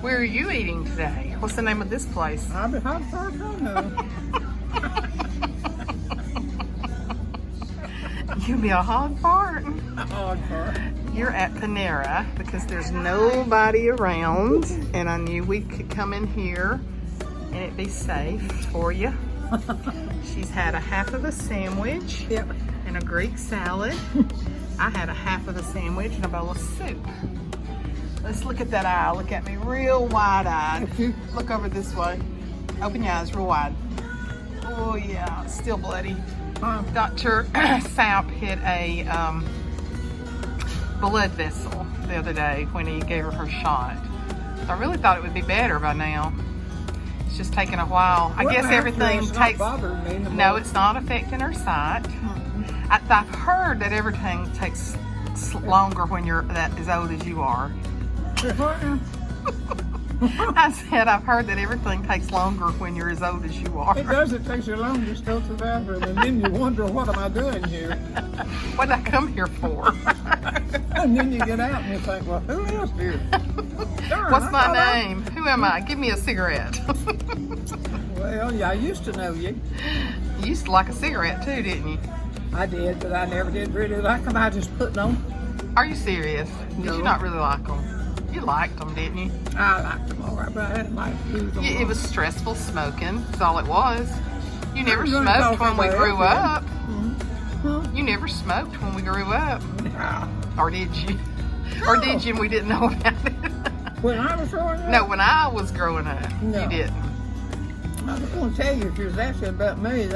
Where are you eating today? What's the name of this place? I'll be hot for know. You be a hog fart. Hard for. You're at Panera because there's nobody around, and I knew we could come in here and it'd be safe for you. She's had a half of a sandwich and a Greek salad. I had a half of a sandwich and a bowl of soup. Let's look at that eye. Look at me real wide-eyed. Look over this way. Open your eyes real wide. Oh yeah, it's still bloody. Dr. Sapp hit a blood vessel the other day when he gave her shot. So I really thought it would be better by now. It's just taking a while. I guess everything takes. No, it's not affecting her sight. I've heard that everything takes longer when you're that as old as you are. I said I've heard that everything takes longer when you're as old as you are. It does. It takes you longer to go to the bathroom, and then you wonder, what am I doing here? What did I come here for? And then you get out and you think, well, who is here? Darn, What's my name? Who am I? Give me a cigarette. Well, yeah, I used to know you. You used to like a cigarette too, didn't you? I did, but I never did really like them. I just put them on. Are you serious? Did No. you not really like them? You liked them, didn't you? I liked them all right, but I didn't like to use them. It was stressful smoking. That's all it was. You never I'm gonna smoked talk when we about grew it, yeah. up. You never smoked when we grew up. No. Or did you? Or did you and we didn't know about it? When I was growing up? No, when I was growing up, No. you didn't. I was going to tell you, if you was asking about me,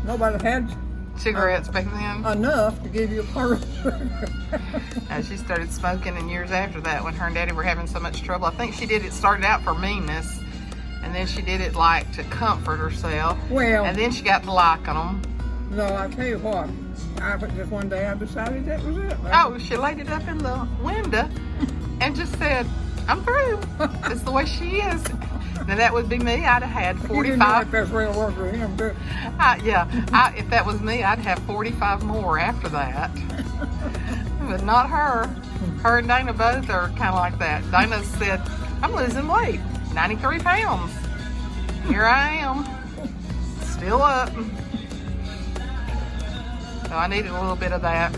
nobody had Cigarettes back then? enough to give you a purse. And she started smoking, and years after that, when her and Daddy were having so much trouble, I think she did it, started out for meanness, and then she did it like to comfort herself. Well, And then she got to liking them. no, I'll tell you what. Just one day I decided that was it. Oh, she laid it up in the window and just said, I'm through. It's the way she is. Now that would be me. I'd have had You didn't know 45. if that's real work for him, too. If that was me, I'd have 45 more after that. But not her. Her and Dana both are kind of like that. Dana said, I'm losing weight, 93 pounds. Here I am, still up. So I needed a little bit of that.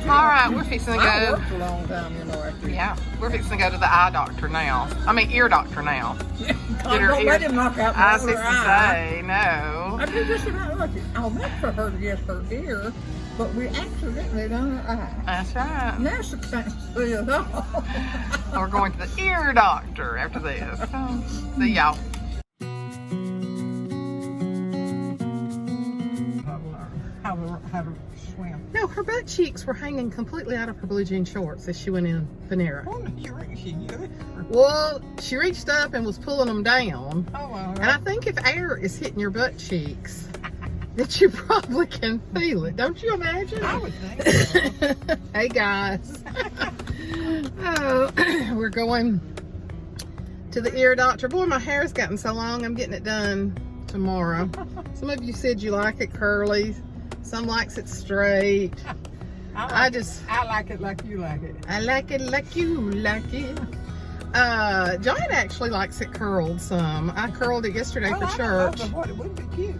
All right, we're fixing to I go. worked a long time, after you. Yeah, we're fixing to go to the eye doctor now. I mean, ear doctor now. Yeah, Get her don't let ears- him knock out I my was other fixing to eye. say, no. I did just about lucky. I meant for her to get her ear, but we accidentally done her eye. That's right. Now she can't see at all. We're going to the ear doctor after this. See y'all. How to swim. No, her butt cheeks were hanging completely out of her blue jean shorts as she went in Panera. Well, she reached up and was pulling them down. Oh, well. And I think if air is hitting your butt cheeks, that you probably can feel it. Don't you imagine? I would think so. Hey, guys. Oh, we're going to the ear doctor. Boy, my hair's gotten so long, I'm getting it done tomorrow. Some of you said you like it curly. Some likes it straight. I like it like you like it. I like it like you like it. John actually likes it curled some. I curled it yesterday for church. What it would be cute.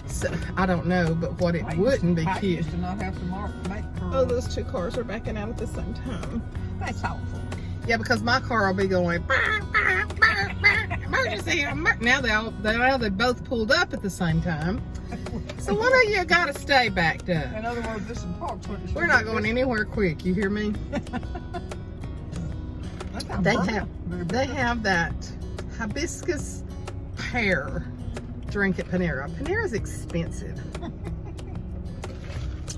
So, I don't know, but what it wouldn't be I cute. used to not have to make curls. Oh, those two cars are backing out at the same time. That's awful. Yeah, because my car will be going, bah, bah, bah, bah, emergency. Now they both pulled up at the same time. So one of you got to stay backed up. In other words, this is park's what it should We're not be. going anywhere quick. You hear me? They have that hibiscus pear drink at Panera. Panera's expensive.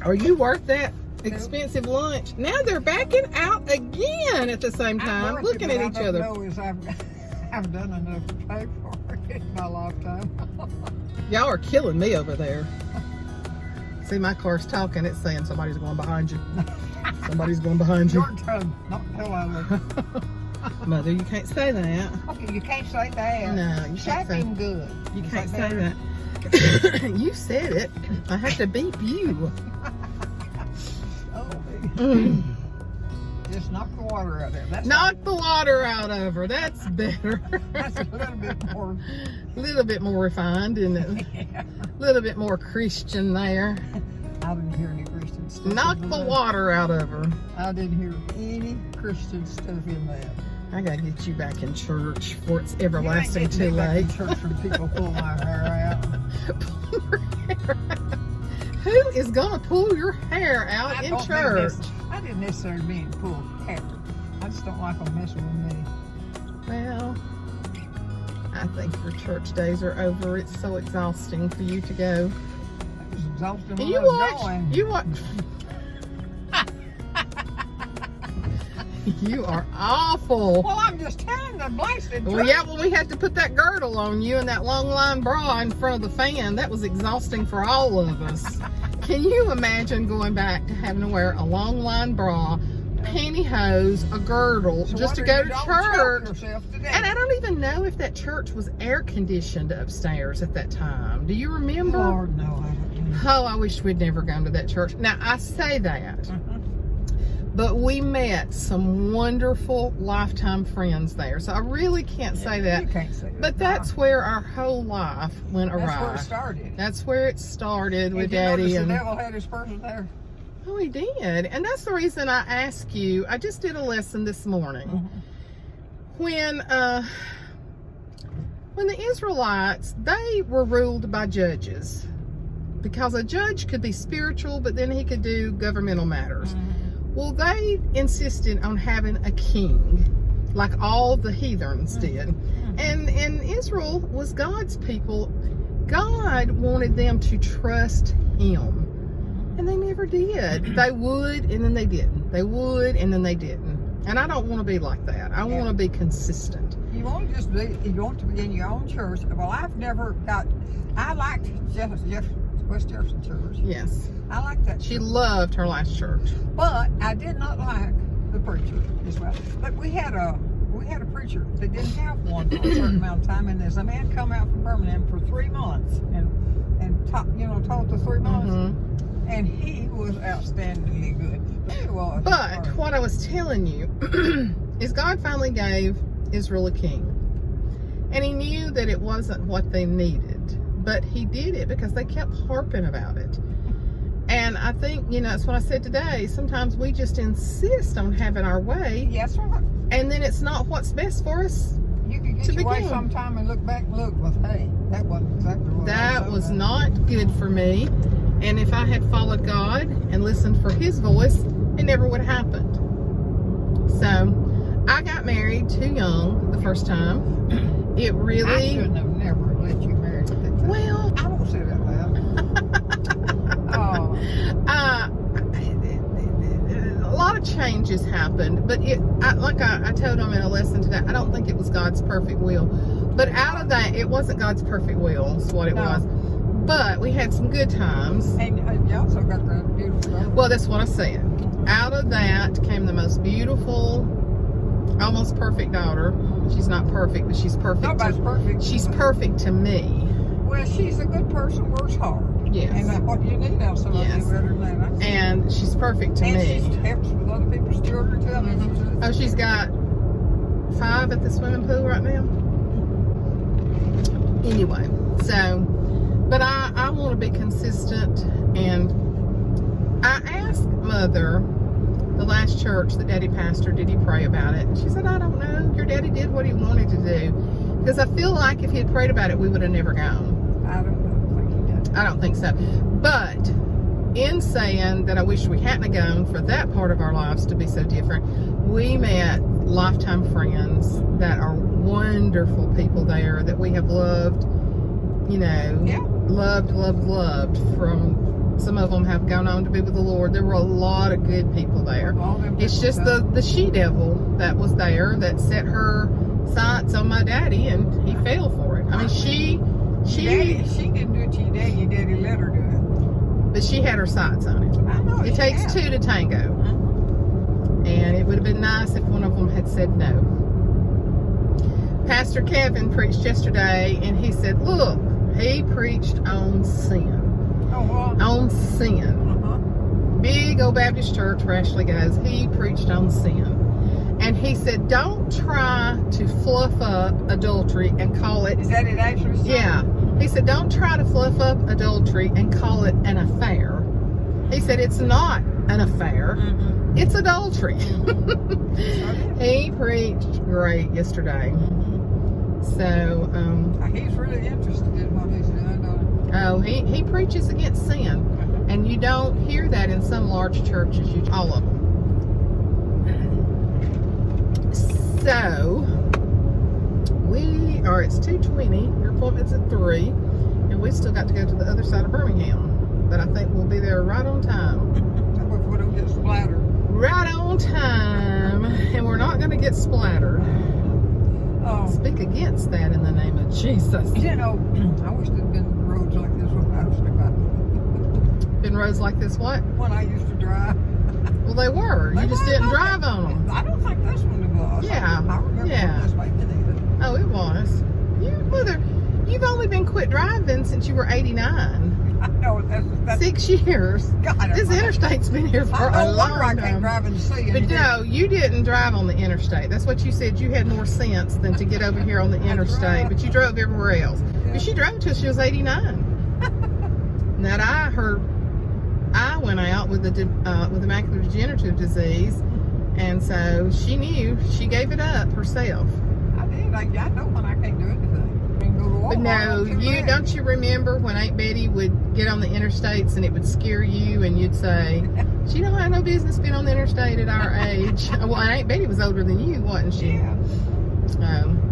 Are you worth that expensive lunch? Now they're backing out again at the same time, looking at each other. All I know is I've done enough to pay for it in my lifetime. Y'all are killing me over there. See, my car's talking. It's saying somebody's going behind you. Somebody's going behind you. Your turn, not hello. Mother, you can't say that. Okay, you can't say that. No, you can't say Shocking good. You can't say that. You said it. I have to beep you. Oh, Mm. Just knock the water out of her. Knock the water out of her. That's better. That's a little bit more refined, isn't it? Yeah. A little bit more Christian there. I didn't hear any Christian stuff. Knock the water out of her. I didn't hear any Christian stuff in that. I gotta get you back in church before it's everlasting You too ain't getting me late. back in church when people pull my hair out. Pull your hair out. Who is gonna pull your hair out in church? I didn't necessarily mean pull hair. I just don't like them messing with me. Well, I think your church days are over. It's so exhausting for you to go. It was exhausting when And I was going. you watch. You are awful. Well, I'm just telling the blasted Well, yeah, well, we had to put that girdle on you and that long line bra in front of the fan. That was exhausting for all of us. Can you imagine going back to having to wear a long line bra, pantyhose, a girdle, So just to wonder go you to don't church? choke yourself to death. And I don't even know if that church was air conditioned upstairs at that time. Do you remember? Lord, no, I don't. Oh, I wish we'd never gone to that church. Now, I say that. But we met some wonderful lifetime friends there. So I really can't say that. You can't say that. But that's where our whole life went awry. That's where it started. That's where it started with Did you notice Daddy. the And devil had his person there. oh, he did. And that's the reason I ask you. I just did a lesson this morning. When the Israelites, they were ruled by judges. Because a judge could be spiritual, but then he could do governmental matters. Well, they insisted on having a king, like all the heathens did. And Israel was God's people. God wanted them to trust him. And they never did. They would, and then they didn't. They would, and then they didn't. And I don't want to be like that. I want to be consistent. You want to just be, you want to be in your own church. Well, I liked West Jefferson Church. Yes. I liked that. She church. loved her last church. But I did not like the preacher as well. But we had a preacher that didn't have one for a certain amount of time, and there's a man come out from Birmingham for 3 months and taught the 3 months, and he was outstandingly good. But what I was telling you is God finally gave Israel a king, and he knew that it wasn't what they needed, but he did it because they kept harping about it. And I think, that's what I said today. Sometimes we just insist on having our way. Yes, right. And then it's not what's best for us. You can get to your way begin. sometime and look back and look, well, hey, that wasn't exactly what That was not good for me. And if I had followed God and listened for his voice, it never would have happened. So, I got married too young the first time. It really... I shouldn't have never let you marry at that time. Well... I won't say that loud. A lot of changes happened, but like I told him in a lesson today, I don't think it was God's perfect will. But out of that, it wasn't God's perfect will, is what it was. But we had some good times. And you also got the beautiful daughter. Well, that's what I said. Out of that came the most beautiful, almost perfect daughter. She's not perfect, but she's perfect. Nobody's perfect. She's perfect to me. Well, she's a good person, works hard. Yes. And what you need out of somebody Yes. better than that. And she's perfect to And me. she helps with other people's children too. I mean, Oh, she's got 5 at the swimming pool right now. Anyway, so, but I want to be consistent, and I asked Mother, the last church that Daddy pastored, did he pray about it? And she said, I don't know. Your daddy did what he wanted to do. Because I feel like if he had prayed about it, we would have never gone. I don't think he did. I don't think so. But in saying that I wish we hadn't gone for that part of our lives to be so different, we met lifetime friends that are wonderful people there that we have loved, loved from, some of them have gone on to be with the Lord. There were a lot of good people there. It's just the she-devil that was there that set her sights on my daddy, and he fell for it. I mean, she didn't do it to your daddy. Your daddy let her do it. but she had her sights on it. I know. It takes 2 to tango. And it would have been nice if one of them had said no. Pastor Kevin preached yesterday, and he said, look, he preached on sin. Oh, well. On sin. big old Baptist church where Ashley goes. He preached on sin. And he said, don't try to fluff up adultery and call it... Is that it actually? Yeah. He said, don't try to fluff up adultery and call it an affair. He said, it's not an affair. Mm-hmm. It's adultery. He preached great yesterday. So, he's really interested in what he's doing, don't he? oh, he preaches against sin. And you don't hear that in some large churches, all of them. So, we are, it's 2:20, your appointment's at 3, and we still got to go to the other side of Birmingham. But I think we'll be there right on time. If we don't get splattered. Right on time, and we're not going to get splattered. Oh. Speak against that in the name of Jesus. You know, I wish there'd been roads like this when I was about. Been roads like this what? When I used to drive. Well, they were. You just didn't drive on them. I don't think this one was. Yeah. I remember Yeah. this way either. Oh, it was. You've only been quit driving since you were 89. I know that's 6 years. God, This interstate's been here for a long I can't time. drive in the sea. But no, you didn't drive on the interstate. That's what you said. You had more sense than to get over here on the interstate. right. But you drove everywhere else. Yeah. But she drove until she was 89. Now I went out with macular degenerative disease, and so she knew. She gave it up herself. I did. I know when I can't do anything. I can go to Walmart. But no, I'm too bad. don't you remember when Aunt Betty would get on the interstates and it would scare you, and you'd say, she don't have no business being on the interstate at our age. Well, Aunt Betty was older than you, wasn't she? Yeah.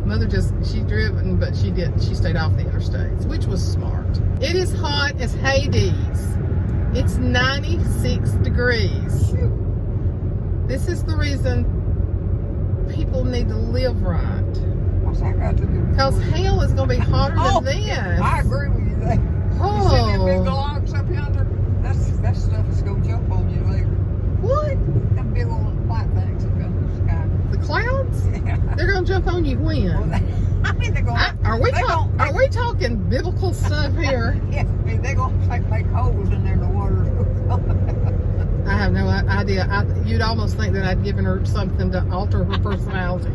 Mother she driven, but she stayed off the interstates, which was smart. It is hot as Hades. It's 96 degrees. Shoot. This is the reason people need to live right. What's that got to do with Because hell is going to be hotter than this. I agree with you there. You see them big logs up yonder? That stuff is going to jump on you later. What? Them big old white things up in the sky. The clouds? Yeah. They're going to jump on you when? Well, I mean, they're going Are we talking biblical stuff here? Yeah, I mean, they're going to make holes in there in the water. I have no idea. You'd almost think that I'd given her something to alter her personality.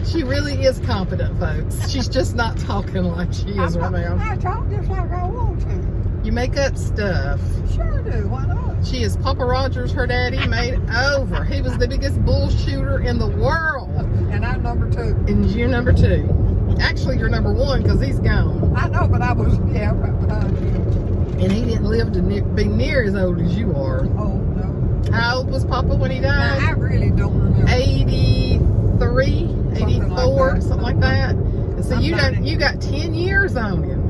She really is competent, folks. She's just not talking like she is right now. I talk just like I want to. You make up stuff. Sure do. Why not? She is Papa Rogers, her daddy, made over. He was the biggest bull shooter in the world. And I'm number 2. And you're number 2. Actually, you're number 1 because he's gone. I know, but I was, right behind you. And he didn't live to be near as old as you are. Oh, no. How old was Papa when he died? Now, I really don't remember. 83, 84, something like that. And so you got 10 years on him.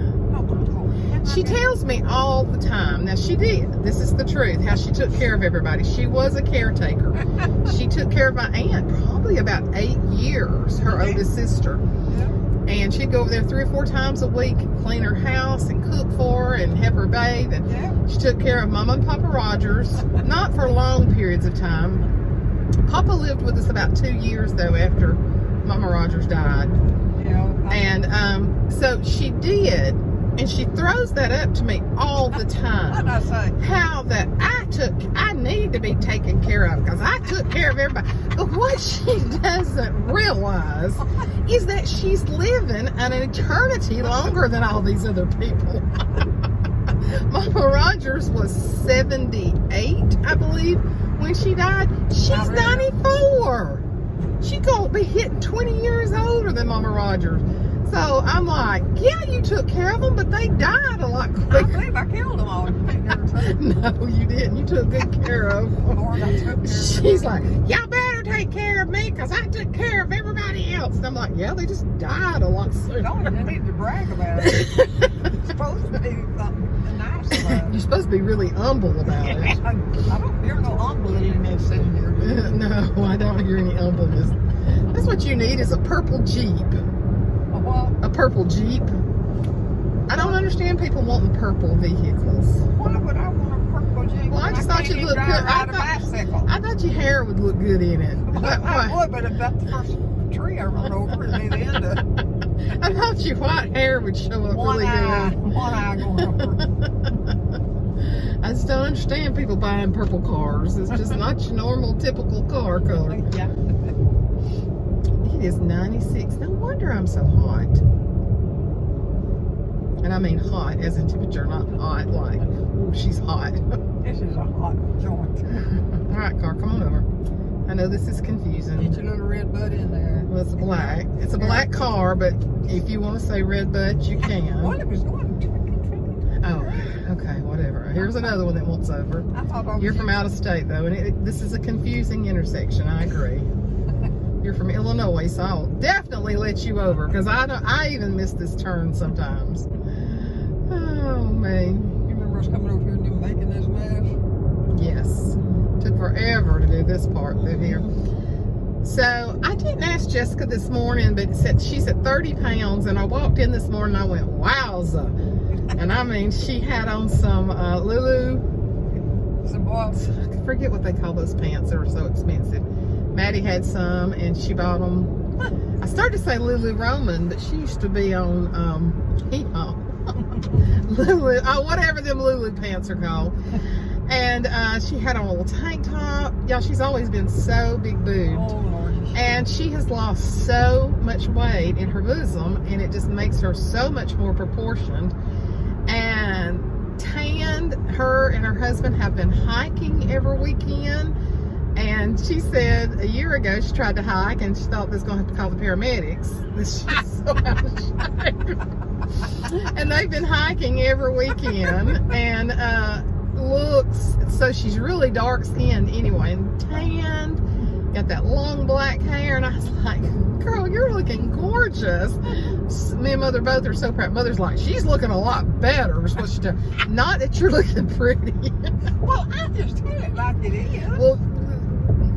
She tells me all the time. Now she did. This is the truth. How she took care of everybody. She was a caretaker. She took care of my aunt probably about 8 years. Her oldest sister. And she'd go over there 3 or 4 times a week, clean her house and cook for her and help her bathe. And she took care of Mama and Papa Rogers, not for long periods of time. Papa lived with us about 2 years though after Mama Rogers died. And so she did. And she throws that up to me all the time. What'd I say? How that I need to be taken care of because I took care of everybody. But what she doesn't realize is that she's living an eternity longer than all these other people. Mama Rogers was 78, I believe, when she died. She's 94. She's going to be hitting 20 years older than Mama Rogers. So I'm like, yeah, you took care of them, but they died a lot quicker. I believe I killed them all. No, you didn't. You took good care of them. Lord, I took care of She's like, y'all better take care of me because I took care of everybody else. And I'm like, yeah, they just died a lot sooner. Don't even need to brag about it. It's supposed to be something nice about it. You're supposed to be really humble about it. I don't hear no humbleness sitting here. No, I don't hear any humbleness. That's what you need is a purple Jeep. A purple Jeep. I don't understand people wanting purple vehicles. Why would I want a purple Jeep? Well, I just thought you'd look good. I thought your hair would look good in it. I would, but if that's the first tree I run over, it'd be the end of it. I thought your white hair would show up really good. One eye going over. I just don't understand people buying purple cars. It's just not your normal, typical car color. Yeah. It is 96. No wonder I'm so hot. And I mean hot as in temperature, not hot like, oh, she's hot. This is a hot joint. All right, car, come on over. I know this is confusing. Get your little red bud in there. Well, it's black. It's a black car, but if you want to say red bud, you can. Well, it was going Oh, okay, whatever. Here's another one that wants over. I thought I was You're from out of state, though, and this is a confusing intersection. I agree. You're from Illinois, so I'll definitely let you over, because I even miss this turn sometimes. Oh, man. You remember us coming over here and them making this mess? Yes. Took forever to do this part through here. So I didn't ask Jessica this morning, but she's at 30 pounds, and I walked in this morning and I went, wowza. And I mean, she had on some Lulu. Some what? I forget what they call those pants. They were so expensive. Maddie had some, and she bought them. I started to say Lulu Roman, but she used to be on Lulu, whatever them Lulu pants are called. And she had on a little tank top. Y'all, she's always been so big boobed. Oh, Lord. And she has lost so much weight in her bosom, and it just makes her so much more proportioned. And tanned. Her and her husband have been hiking every weekend. And she said a year ago she tried to hike and she thought they was going to have to call the paramedics. She's so out of shape. And they've been hiking every weekend. And looks, so she's really dark skinned anyway, and tanned, got that long black hair, and I was like, girl, you're looking gorgeous. Me and Mother both are so proud. Mother's like, she's looking a lot better, is what she does. Not that you're looking pretty. Well, I just tell it like it is. Well,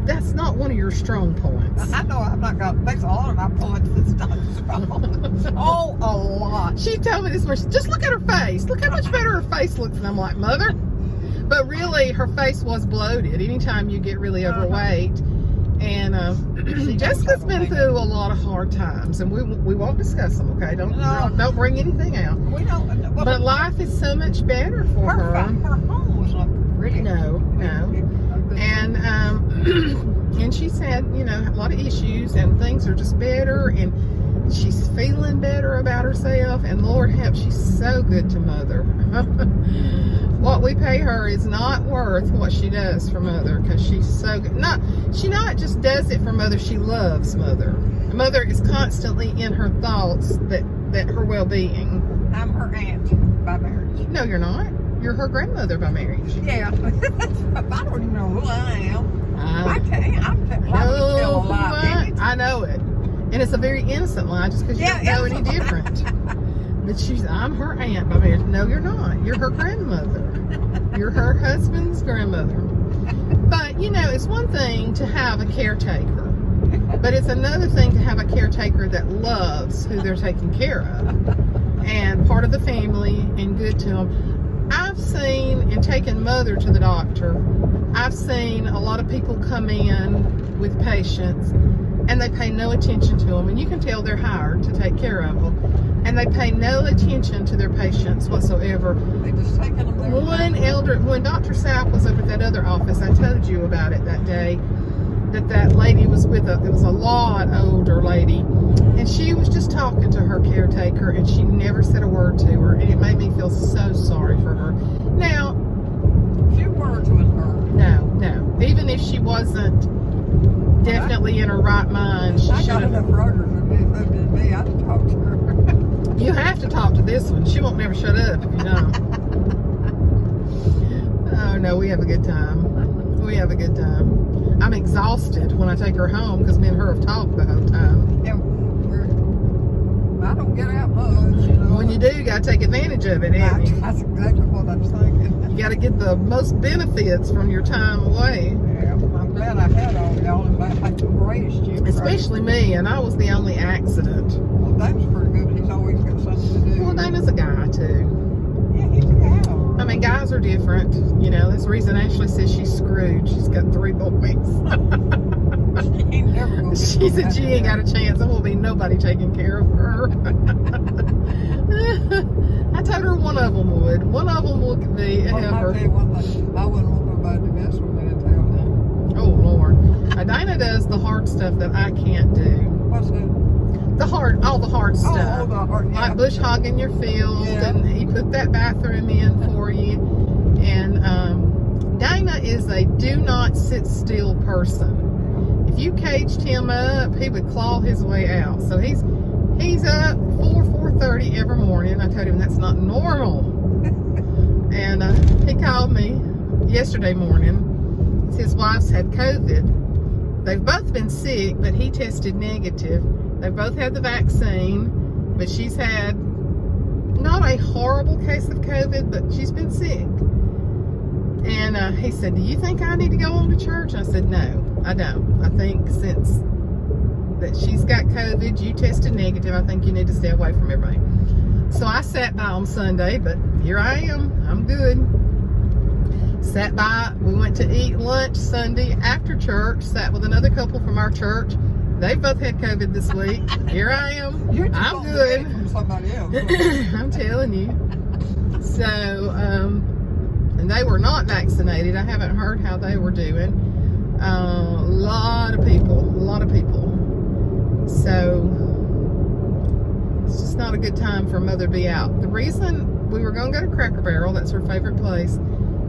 that's not one of your strong points. I know I'm not going to fix a lot of my points. It's not strong. Oh, a lot. She told me this morning, just look at her face. Look how much better her face looks. And I'm like, Mother. But really, her face was bloated anytime you get really overweight. And Jessica's been through a lot of hard times, and we won't discuss them, okay? Don't bring anything out. We don't. Well, but life is so much better for her. Her home was not pretty. No. And and she said, you know, a lot of issues, and things are just better, and she's feeling better about herself. And Lord help, she's so good to Mother. What we pay her is not worth what she does for Mother, because she's so good. She not just does it for Mother, she loves Mother. Mother is constantly in her thoughts that her well-being. I'm her aunt by marriage. No, you're not. You're her grandmother by marriage. Yeah. I don't even know who I am. I can't. I'm tell a lie. I know it. And it's a very innocent lie, just because you don't know any different. But I'm her aunt by marriage. No, you're not. You're her grandmother. You're her husband's grandmother. But, you know, it's one thing to have a caretaker. But it's another thing to have a caretaker that loves who they're taking care of. And part of the family and good to them. I've seen, and taken Mother to the doctor, I've seen a lot of people come in with patients and they pay no attention to them. And you can tell they're hired to take care of them. And they pay no attention to their patients whatsoever. They just taking them there. When Dr. Sapp was up at that other office, I told you about it that day, that lady was with it was a lot older lady. And she was just talking to her caretaker, and she never said a word to her. And it made me feel so sorry for her. Now, few words with her. No. Even if she wasn't definitely in her right mind, she should have. I got enough rotors with me. If it did me, I'd talk to her. You have to talk to this one. She won't never shut up if you don't. Oh, no, we have a good time. We have a good time. I'm exhausted when I take her home because me and her have talked the whole time. And I don't get out much, you know. When you do, you got to take advantage of it, ain't you? That's exactly what I'm thinking. You got to get the most benefits from your time away. Yeah, I'm glad I had all y'all and I had the greatest you. Especially me, and I was the only accident. Well, Dave's pretty good. He's always got something to do. Well, Dana's a guy, too. Yeah, he's a guy. I mean, guys are different. You know, that's the reason Ashley says she's screwed. She's got 3 boys. She ain't never gonna get She said she ain't got a chance. There won't be nobody taking care of her. I told her one of them would. One of them would be a Well, I'll helper. tell you one thing. I wouldn't want nobody to mess with me and tell them. Oh, Lord. Dinah does the hard stuff that I can't do. What's that? All the hard stuff. Oh, the hard, yeah. Like bush hogging your field, Yeah. and he put that bathroom in for you. And Dana is a do not sit still person. If you caged him up, he would claw his way out. So he's up 4:30 every morning. I told him that's not normal. And he called me yesterday morning. His wife's had COVID. They've both been sick, but he tested negative. They've both had the vaccine, but she's had not a horrible case of COVID, but she's been sick. And he said, do you think I need to go on to church? I said, no, I don't. I think since that she's got COVID, you tested negative, I think you need to stay away from everybody. So I sat by on Sunday, but here I am. I'm good. Sat by. We went to eat lunch Sunday after church. Sat with another couple from our church. They both had COVID this week. Here I am. I'm good. From somebody else. I'm telling you. So, and they were not vaccinated. I haven't heard how they were doing. A lot of people. So, it's just not a good time for Mother to be out. The reason we were going to go to Cracker Barrel, that's her favorite place.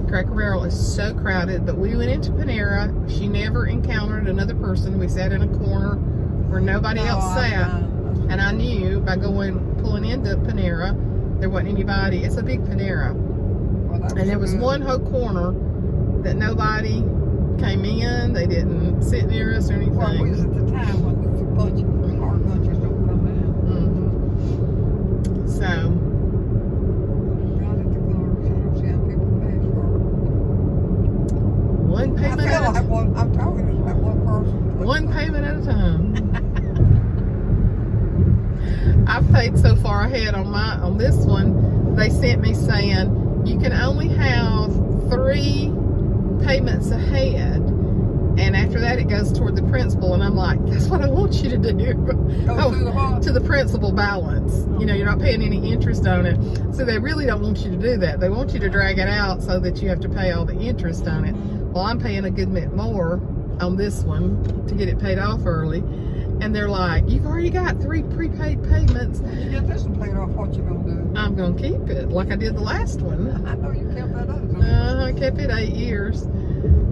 Cracker Barrel is so crowded, but we went into Panera. She never encountered another person. We sat in a corner where nobody else sat. And I knew by pulling into Panera, there wasn't anybody. It's a big Panera. Well, And there was one whole corner that nobody came in. They didn't sit near us or anything. Well, we was at the time when the hard lunches don't come in. So, Down at the corners, you don't see how people pay for one it. I payment feel at a like I'm talking to that one person. One payment at a time. I've paid so far ahead on this one. They sent me saying you can only have 3 payments ahead, and after that it goes toward the principal. And I'm like, that's what I want you to do. To the principal balance. You know, you're not paying any interest on it. So they really don't want you to do that. They want you to drag it out so that you have to pay all the interest on it. Well, I'm paying a good bit more on this one to get it paid off early. And they're like, you've already got 3 prepaid payments. You get this one paid off, what you gonna do? I'm going to keep it like I did the last one. I know you kept that up. I kept it 8 years,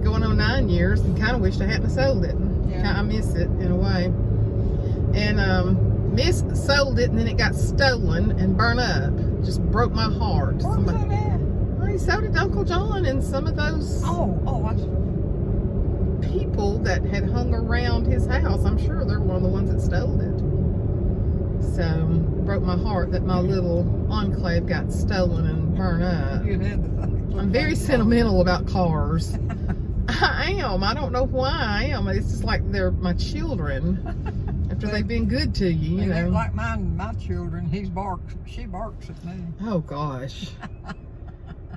going on 9 years, and kind of wished I hadn't sold it. Yeah. I miss it in a way. And Miss sold it, and then it got stolen and burned up. Just broke my heart. Where was that at? Well, he sold it to Uncle John and some of those people that had hung around his house. I'm sure they're one of the ones that stole it. So, broke my heart that my little enclave got stolen and burned up. I'm very sentimental about cars. I am. I don't know why I am. It's just like they're my children. After they've been good to you, you know. Like my children, she barks at me. Oh gosh.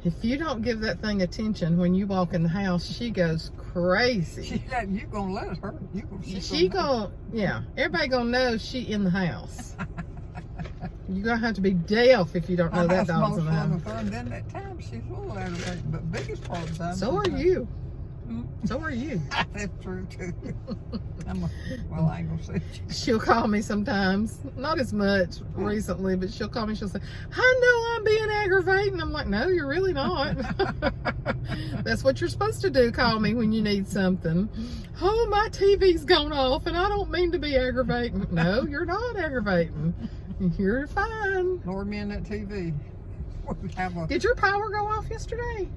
If you don't give that thing attention when you walk in the house, she goes crazy. You gonna let her? Yeah. Everybody gonna know she in the house. You're gonna have to be deaf if you don't know that dog's in the house. And then that time she's a little aggravating, but biggest part of the time. So are you. So are you. That's true too. Well, I ain't gonna say. She'll call me sometimes, not as much recently, but she'll call me. She'll say, "I know I'm being aggravating." I'm like, "No, you're really not." That's what you're supposed to do. Call me when you need something. Oh, my TV's gone off, and I don't mean to be aggravating. No, you're not aggravating. You're fine. Lord, me and that TV. Did your power go off yesterday?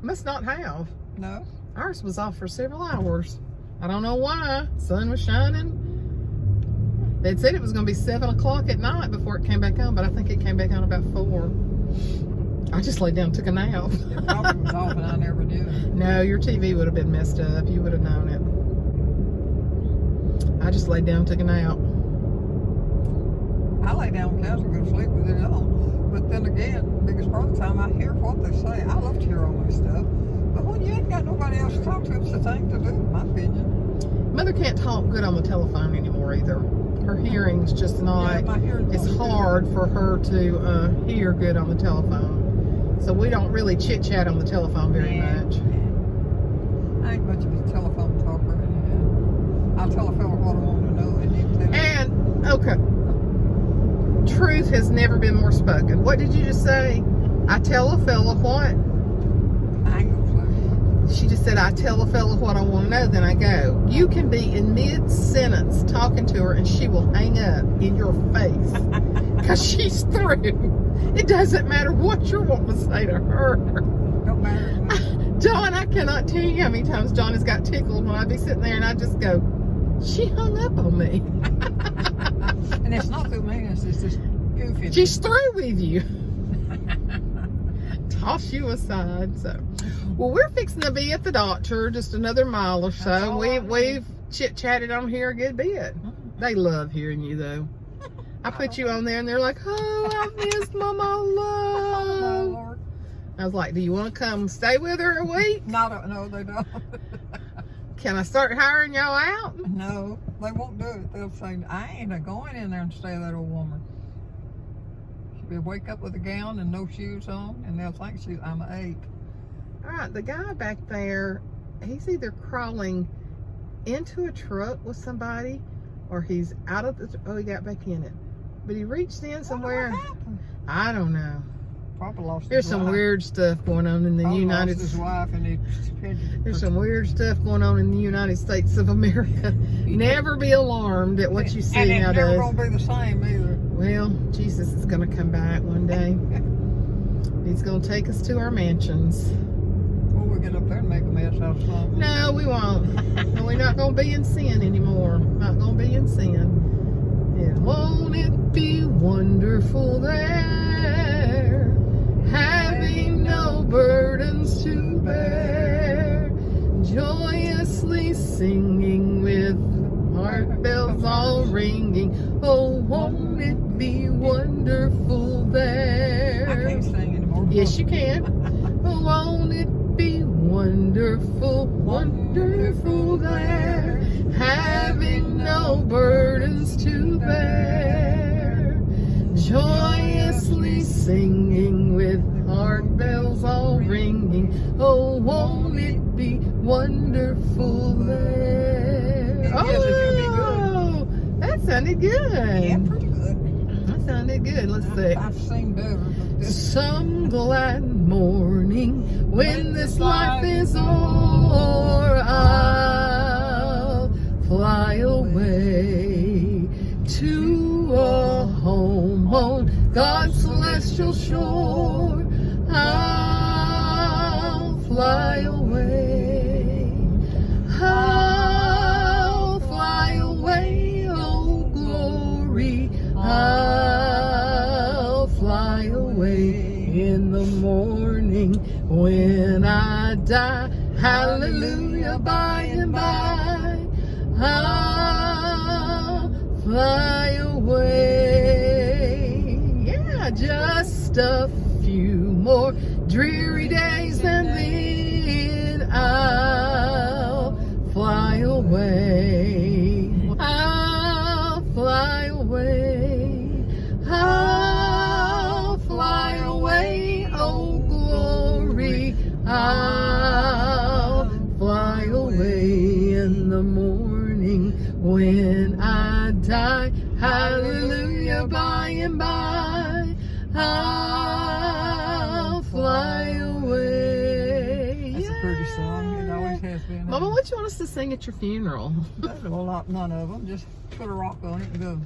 Must not have. No. Ours was off for several hours. I don't know why. Sun was shining. They'd said it was going to be 7 o'clock at night before it came back on, but I think it came back on about 4. I just laid down and took a nap. It probably was off and I never knew. No, your TV would have been messed up. You would have known it. I just laid down and took a nap. I lay down on the couch and go to sleep with it on. But then again, biggest part of the time I hear what they say. I love to hear all my stuff. But when you ain't got nobody else to talk to, it's the thing to do, in my opinion. Mother can't talk good on the telephone anymore either. her hearing's just not, Yeah, my hearing's it's not good. hard for her to hear good on the telephone. So we don't really chit-chat on the telephone very Yeah. much. I ain't much of a telephone talker. And, I'll tell a fella what I want to know and he'll tell me. And, okay, truth has never been more spoken. What did you just say? I tell a fella what? I ain't gonna say. She just said, I tell a fella what I want to know, then I go. You can be in mid-sentence talking to her and she will hang up in your face because she's through. It doesn't matter what you're wanting to say to her. Don't matter to me. John, I cannot tell you how many times John has got tickled when I'd be sitting there and I just go, she hung up on me. And it's not through meanness, it's just goofy. She's through with you. Toss you aside. So, well, we're fixing to be at the doctor, just another mile or That's so. all I We've chit-chatted on here a good bit. They love hearing you, though. I put you on there and they're like, oh, I've missed Maw Maw Oh, Luv. Lord. I was like, do you want to come stay with her a week? No, they don't. Can I start hiring y'all out? No, they won't do it. They'll say, I ain't going in there and stay with that old woman. She'll wake up with a gown and no shoes on, and they'll think I'm an ape. All right, the guy back there, he's either crawling into a truck with somebody or he's out of the, oh, he got back in it. But he reached in somewhere. What happened? I don't know. Probably lost There's his some wife. weird stuff going on in the Probably United lost his States. wife and he There's some weird stuff going on in the United States of America. Never be alarmed at what you see and it's nowadays. never gonna be the same either. Well, Jesus is going to come back one day. He's going to take us to our mansions. Before we get up there and make a mess out of something. No, we won't. No, we're not going to be in sin anymore. Not going to be in sin. And won't it be wonderful there, having no burdens to bear, joyously singing with heart bells all ringing. Oh, won't it be wonderful there? I can't sing anymore. Yes, you can. Oh, won't it be wonderful, wonderful there, having no burdens to bear, joyously singing with heart bells all ringing. Oh, won't it be wonderful there? Yes, it should be Oh, that sounded good. Yeah, pretty good. That sounded good. Let's see. I've seen better, but this Some glad morning when this life is o'er, I'll fly away to a home on God's celestial shore. I'll fly away. I'll fly away, oh glory. I'll fly away in the morning when I die. Hallelujah, by and by. I'll fly away. Yeah, just a few more dreary days and then I'll fly away. I'll fly away. I'll fly away, oh glory. I'll fly away in the morning when I die. Hallelujah, by and by. I'll fly away. That's a pretty song. It always has been. Mama, what you want us to sing at your funeral? Well, not none of them. Just put a rock on it and go.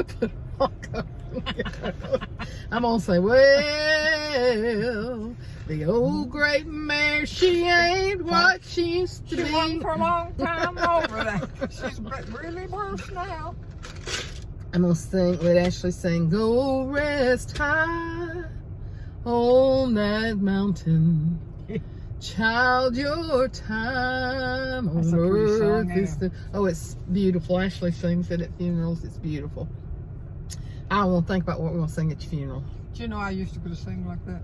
Put a rock on it. I'm gonna say, well, the old great mare, she ain't what she used to She be. won for a long time over that. She's really worse now. I'm gonna sing, let Ashley sing, go rest high on that mountain. Child, your time That's on a pretty song, earth is oh, it's beautiful. Ashley sings it at funerals. It's beautiful. I won't think about what we're gonna sing at your funeral. Do you know I used to go to sing like that?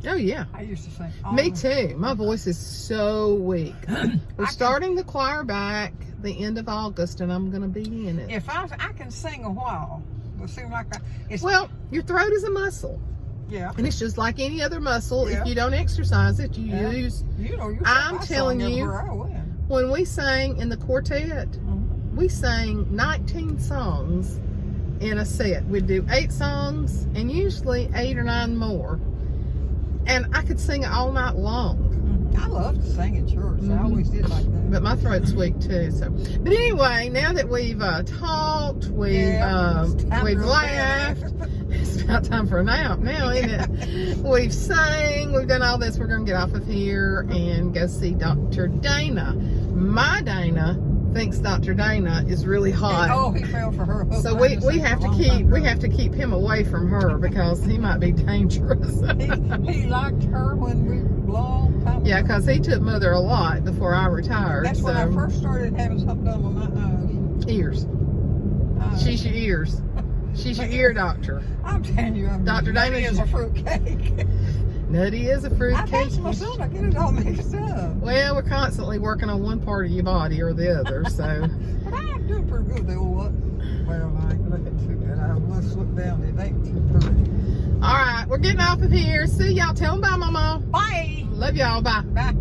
Oh, yeah. I used to sing. Me too. My voice is so weak. We're starting the choir back the end of August, and I'm going to be in it. If I can sing a while, it seems like it's Well, your throat is a muscle. yeah. And it's just like any other muscle. Yeah. If you don't exercise it, you use. You know, I'm telling you, when we sang in the quartet, we sang 19 songs in a set. We'd do 8 songs and usually 8 or 9 more. And I could sing it all night long. I love to sing in church. I always did like that. But my throat's weak too. So, but anyway, now that we've talked, we've laughed. It's about time for a nap now, isn't it? We've sang, we've done all this. We're going to get off of here and go see Dr. Dana. My Dana thinks Dr. Dana is really hot. Oh, he fell for her. So we have to keep him away from her because he might be dangerous. he liked her when we long time. Yeah, because he took Mother a lot before I retired. That's when I first started having something done with my eyes. Ears. She's your ears. She's your ear doctor. I'm telling you, Dr. Dana is a fruitcake. Nutty is a fruitcake. I my son, I get it all mixed up. Well, we're constantly working on one part of your body or the other, so. But I am doing pretty good. Well, I ain't looking too good. I must look down. It ain't too pretty. All right, we're getting off of here. See y'all. Tell them bye, Mama. Bye. Love y'all. Bye. Bye.